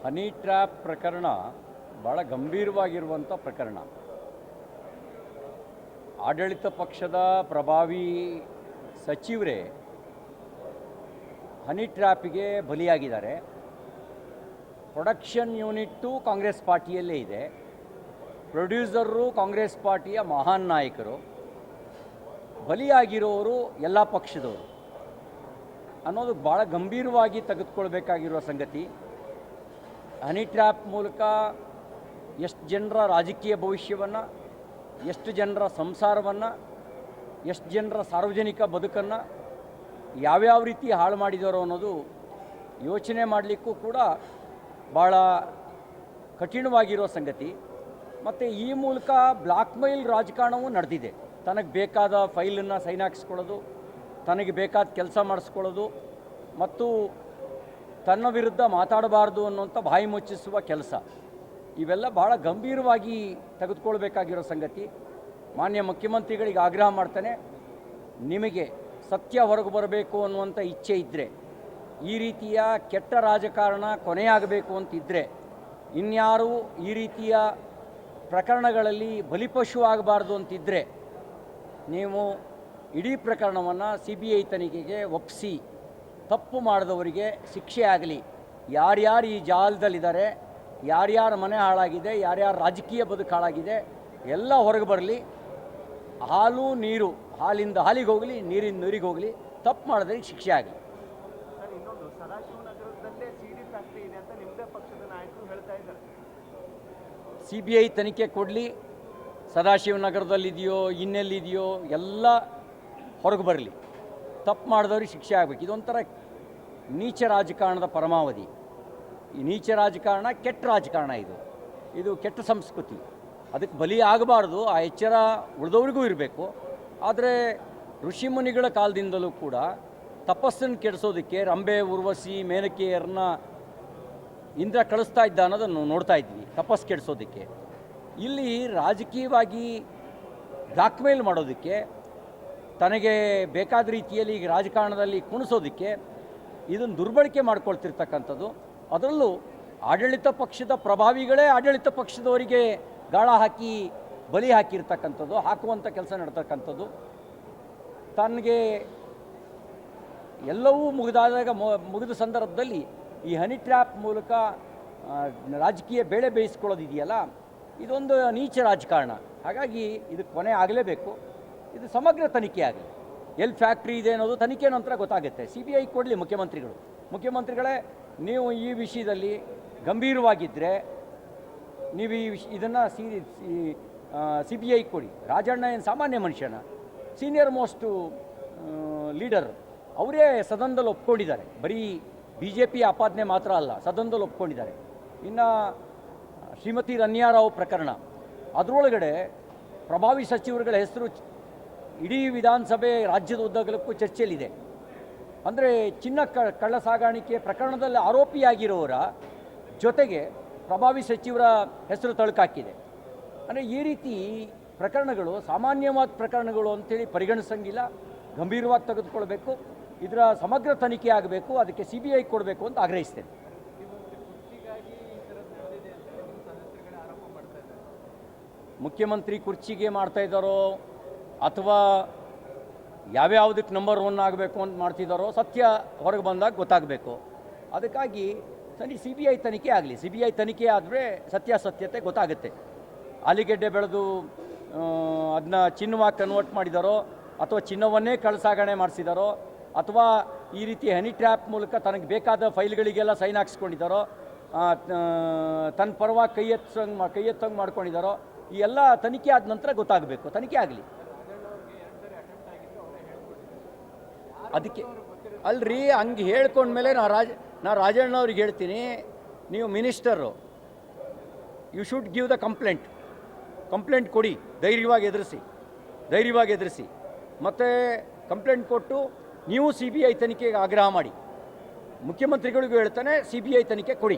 Honey trap ಪ್ರಕರಣ ಭಾಳ ಗಂಭೀರವಾಗಿರುವಂಥ ಪ್ರಕರಣ. ಆಡಳಿತ ಪಕ್ಷದ ಪ್ರಭಾವಿ ಸಚಿವರೇ ಹನಿ ಟ್ರ್ಯಾಪಿಗೆ ಬಲಿಯಾಗಿದ್ದಾರೆ. ಪ್ರೊಡಕ್ಷನ್ ಯೂನಿಟ್ಟು ಕಾಂಗ್ರೆಸ್ ಪಾರ್ಟಿಯಲ್ಲೇ ಇದೆ. ಪ್ರೊಡ್ಯೂಸರು ಕಾಂಗ್ರೆಸ್ ಪಾರ್ಟಿಯ ಮಹಾನ್ ನಾಯಕರು. ಬಲಿಯಾಗಿರೋರು ಎಲ್ಲ ಪಕ್ಷದವರು ಅನ್ನೋದು ಭಾಳ ಗಂಭೀರವಾಗಿ ತೆಗೆದುಕೊಳ್ಬೇಕಾಗಿರುವ ಸಂಗತಿ. ಹನಿ ಟ್ರ್ಯಾಪ್ ಮೂಲಕ ಎಷ್ಟು ಜನರ ರಾಜಕೀಯ ಭವಿಷ್ಯವನ್ನು, ಎಷ್ಟು ಜನರ ಸಂಸಾರವನ್ನು, ಎಷ್ಟು ಜನರ ಸಾರ್ವಜನಿಕ ಬದುಕನ್ನು ಯಾವ್ಯಾವ ರೀತಿ ಹಾಳು ಮಾಡಿದಾರೋ ಅನ್ನೋದು ಯೋಚನೆ ಮಾಡಲಿಕ್ಕೂ ಕೂಡ ಭಾಳ ಕಠಿಣವಾಗಿರೋ ಸಂಗತಿ. ಮತ್ತು ಈ ಮೂಲಕ ಬ್ಲ್ಯಾಕ್ ಮೇಲ್ ರಾಜಕಾರಣವೂ ನಡೆದಿದೆ. ತನಗೆ ಬೇಕಾದ ಫೈಲನ್ನು ಸೈನ್ ಹಾಕಿಸ್ಕೊಳ್ಳೋದು, ತನಗೆ ಬೇಕಾದ ಕೆಲಸ ಮಾಡಿಸ್ಕೊಳ್ಳೋದು ಮತ್ತು ತನ್ನ ವಿರುದ್ಧ ಮಾತಾಡಬಾರ್ದು ಅನ್ನೋಂಥ ಬಾಯಿ ಮುಚ್ಚಿಸುವ ಕೆಲಸ, ಇವೆಲ್ಲ ಭಾಳ ಗಂಭೀರವಾಗಿ ತೆಗೆದುಕೊಳ್ಬೇಕಾಗಿರೋ ಸಂಗತಿ. ಮಾನ್ಯ ಮುಖ್ಯಮಂತ್ರಿಗಳಿಗೆ ಆಗ್ರಹ ಮಾಡ್ತಾನೆ, ನಿಮಗೆ ಸತ್ಯ ಹೊರಗೆ ಬರಬೇಕು ಅನ್ನುವಂಥ ಇಚ್ಛೆ ಇದ್ದರೆ, ಈ ರೀತಿಯ ಕೆಟ್ಟ ರಾಜಕಾರಣ ಕೊನೆಯಾಗಬೇಕು ಅಂತಿದ್ದರೆ, ಇನ್ಯಾರೂ ಈ ರೀತಿಯ ಪ್ರಕರಣಗಳಲ್ಲಿ ಬಲಿಪಶು ಆಗಬಾರ್ದು ಅಂತಿದ್ದರೆ, ನೀವು ಇಡೀ ಪ್ರಕರಣವನ್ನು CBI ತನಿಖೆಗೆ ಒಪ್ಪಿಸಿ ತಪ್ಪು ಮಾಡಿದವರಿಗೆ ಶಿಕ್ಷೆ ಆಗಲಿ. ಯಾರ್ಯಾರು ಈ ಜಾಲದಲ್ಲಿದ್ದಾರೆ, ಯಾರ್ಯಾರ ಮನೆ ಹಾಳಾಗಿದೆ, ಯಾರ್ಯಾರ ರಾಜಕೀಯ ಬದುಕು ಹಾಳಾಗಿದೆ, ಎಲ್ಲ ಹೊರಗೆ ಬರಲಿ. ಹಾಲು ನೀರು, ಹಾಲಿಂದ ಹಾಲಿಗೆ ಹೋಗಲಿ, ನೀರಿಂದ ನೀರಿಗೆ ಹೋಗಲಿ. ತಪ್ಪು ಮಾಡಿದವರಿಗೆ ಶಿಕ್ಷೆ ಆಗಲಿ. ಸರ್, ಇನ್ನೊಂದು ಸದಾಶಿವನಗರದಲ್ಲೇ CD ಫ್ಯಾಕ್ಟ್ರಿ ಇದೆ ಅಂತ ನಿಮ್ಮದೇ ಪಕ್ಷದ ನಾಯಕರು ಹೇಳ್ತಾ ಇದ್ದಾರೆ. CBI ತನಿಖೆ ಕೊಡಲಿ. ಸದಾಶಿವನಗರದಲ್ಲಿದೆಯೋ ಇನ್ನೆಲ್ಲಿದೆಯೋ ಎಲ್ಲ ಹೊರಗೆ ಬರಲಿ. ತಪ್ಪು ಮಾಡಿದವ್ರಿಗೆ ಶಿಕ್ಷೆ ಆಗಬೇಕು. ಇದೊಂಥರ ನೀಚ ರಾಜಕಾರಣದ ಪರಮಾವಧಿ. ಈ ನೀಚ ರಾಜಕಾರಣ ಕೆಟ್ಟ ರಾಜಕಾರಣ. ಇದು ಕೆಟ್ಟ ಸಂಸ್ಕೃತಿ. ಅದಕ್ಕೆ ಬಲಿ ಆಗಬಾರ್ದು. ಆ ಎಚ್ಚರ ಉಳಿದವ್ರಿಗೂ ಇರಬೇಕು. ಆದರೆ ಋಷಿಮುನಿಗಳ ಕಾಲದಿಂದಲೂ ಕೂಡ ತಪಸ್ಸನ್ನು ಕೆಡಿಸೋದಕ್ಕೆ ರಂಬೆ, ಉರ್ವಶಿ, ಮೇನಕೆಯರನ್ನ ಇಂದ್ರ ಕಳಿಸ್ತಾ ಇದ್ದ ಅನ್ನೋದನ್ನು ನೋಡ್ತಾ ಇದ್ವಿ. ತಪಸ್ಸು ಕೆಡಿಸೋದಕ್ಕೆ, ಇಲ್ಲಿ ರಾಜಕೀಯವಾಗಿ ಬ್ಲ್ಯಾಕ್ ಮೇಲ್ ಮಾಡೋದಕ್ಕೆ, ತನಗೆ ಬೇಕಾದ ರೀತಿಯಲ್ಲಿ ಈಗ ರಾಜಕಾರಣದಲ್ಲಿ ಕುಣಿಸೋದಕ್ಕೆ ಇದನ್ನು ದುರ್ಬಳಕೆ ಮಾಡ್ಕೊಳ್ತಿರ್ತಕ್ಕಂಥದ್ದು. ಅದರಲ್ಲೂ ಆಡಳಿತ ಪಕ್ಷದ ಪ್ರಭಾವಿಗಳೇ ಆಡಳಿತ ಪಕ್ಷದವರಿಗೆ ಗಾಳ ಹಾಕಿ ಬಲಿ ಹಾಕಿರ್ತಕ್ಕಂಥದ್ದು, ಹಾಕುವಂಥ ಕೆಲಸ ನಡ್ತಕ್ಕಂಥದ್ದು. ತನಗೆ ಎಲ್ಲವೂ ಮುಗಿದ ಸಂದರ್ಭದಲ್ಲಿ ಈ ಹನಿ ಟ್ರ್ಯಾಪ್ ಮೂಲಕ ರಾಜಕೀಯ ಬೇಳೆ ಬೇಯಿಸ್ಕೊಳ್ಳೋದಿದೆಯಲ್ಲ, ಇದೊಂದು ನೀಚ ರಾಜಕಾರಣ. ಹಾಗಾಗಿ ಇದಕ್ಕೆ ಕೊನೆ ಆಗಲೇಬೇಕು. ಇದು ಸಮಗ್ರ ತನಿಖೆ ಆಗಲಿ. ಎಲ್ಲಿ ಫ್ಯಾಕ್ಟ್ರಿ ಇದೆ ಅನ್ನೋದು ತನಿಖೆ ನಂತರ ಗೊತ್ತಾಗುತ್ತೆ. CBI ಕೊಡಲಿ ಮುಖ್ಯಮಂತ್ರಿಗಳೇ. ನೀವು ಈ ವಿಷಯದಲ್ಲಿ ಗಂಭೀರವಾಗಿದ್ದರೆ ನೀವು ಇದನ್ನು CBI ಕೊಡಿ. ರಾಜಣ್ಣ ಏನು ಸಾಮಾನ್ಯ ಮನುಷ್ಯನ, ಸೀನಿಯರ್ ಮೋಸ್ಟು ಲೀಡರ್. ಅವರೇ ಸದನದಲ್ಲಿ ಒಪ್ಕೊಂಡಿದ್ದಾರೆ. ಬರೀ BJP ಆಪಾದನೆ ಮಾತ್ರ ಅಲ್ಲ, ಸದನದಲ್ಲಿ ಒಪ್ಕೊಂಡಿದ್ದಾರೆ. ಇನ್ನು ಶ್ರೀಮತಿ ರನ್ಯಾರಾವ್ ಪ್ರಕರಣ, ಅದರೊಳಗಡೆ ಪ್ರಭಾವಿ ಸಚಿವರುಗಳ ಹೆಸರು ಇಡೀ ವಿಧಾನಸಭೆ ರಾಜ್ಯದ ಉದ್ದಗಲಕ್ಕೂ ಚರ್ಚೆಯಲ್ಲಿದೆ. ಅಂದರೆ ಚಿನ್ನ ಕಳ್ಳ ಸಾಗಾಣಿಕೆ ಪ್ರಕರಣದಲ್ಲಿ ಆರೋಪಿಯಾಗಿರೋರ ಜೊತೆಗೆ ಪ್ರಭಾವಿ ಸಚಿವರ ಹೆಸರು ತಳುಕಾಕಿದೆ. ಅಂದರೆ ಈ ರೀತಿ ಪ್ರಕರಣಗಳು ಸಾಮಾನ್ಯವಾದ ಪ್ರಕರಣಗಳು ಅಂಥೇಳಿ ಪರಿಗಣಿಸಂಗಿಲ್ಲ. ಗಂಭೀರವಾಗಿ ತೆಗೆದುಕೊಳ್ಬೇಕು. ಇದರ ಸಮಗ್ರ ತನಿಖೆ ಆಗಬೇಕು. ಅದಕ್ಕೆ CBI ಕೊಡಬೇಕು ಅಂತ ಆಗ್ರಹಿಸ್ತೇನೆ. ಮುಖ್ಯಮಂತ್ರಿ ಕುರ್ಚಿಗೆ ಮಾಡ್ತಾ ಇದ್ದಾರೋ ಅಥವಾ ಯಾವ್ಯಾವುದಕ್ಕೆ ನಂಬರ್ 1 ಆಗಬೇಕು ಅಂತ ಮಾಡ್ತಿದ್ದಾರೋ ಸತ್ಯ ಹೊರಗೆ ಬಂದಾಗ ಗೊತ್ತಾಗಬೇಕು. ಅದಕ್ಕಾಗಿ CBI ತನಿಖೆ ಆಗಲಿ. CBI ತನಿಖೆ ಆದರೆ ಸತ್ಯಾಸತ್ಯತೆ ಗೊತ್ತಾಗುತ್ತೆ. ಆಲಿಗೆಡ್ಡೆ ಬೆಳೆದು ಅದನ್ನ ಚಿನ್ನವಾಗಿ ಕನ್ವರ್ಟ್ ಮಾಡಿದಾರೋ ಅಥವಾ ಚಿನ್ನವನ್ನೇ ಕಳ್ಳಸಾಗಣೆ ಮಾಡಿಸಿದಾರೋ ಅಥವಾ ಈ ರೀತಿ ಹನಿ ಟ್ರ್ಯಾಪ್ ಮೂಲಕ ತನಗೆ ಬೇಕಾದ ಫೈಲ್ಗಳಿಗೆಲ್ಲ ಸೈನ್ ಹಾಕ್ಸ್ಕೊಂಡಿದ್ದಾರೋ, ತನ್ನ ಪರವಾಗಿ ಕೈ ಎತ್ತಂಗೆ ಮಾಡ್ಕೊಂಡಿದ್ದಾರೋ, ಈ ಎಲ್ಲ ತನಿಖೆ ಆದ ನಂತರ ಗೊತ್ತಾಗಬೇಕು. ತನಿಖೆ ಆಗಲಿ. ಅದಕ್ಕೆ ಅಲ್ರಿ, ಹಂಗೆ ಹೇಳ್ಕೊಂಡ್ಮೇಲೆ ನಾ ರಾಜಣ್ಣ ಅವ್ರಿಗೆ ಹೇಳ್ತೀನಿ, ನೀವು ಮಿನಿಸ್ಟರು, you should give the complaint ಕೊಡಿ. ಧೈರ್ಯವಾಗಿ ಎದುರಿಸಿ ಮತ್ತು ಕಂಪ್ಲೇಂಟ್ ಕೊಟ್ಟು ನೀವು CBI ತನಿಖೆಗೆ ಆಗ್ರಹ ಮಾಡಿ. ಮುಖ್ಯಮಂತ್ರಿಗಳಿಗೂ ಹೇಳ್ತಾನೆ, CBI ತನಿಖೆ ಕೊಡಿ.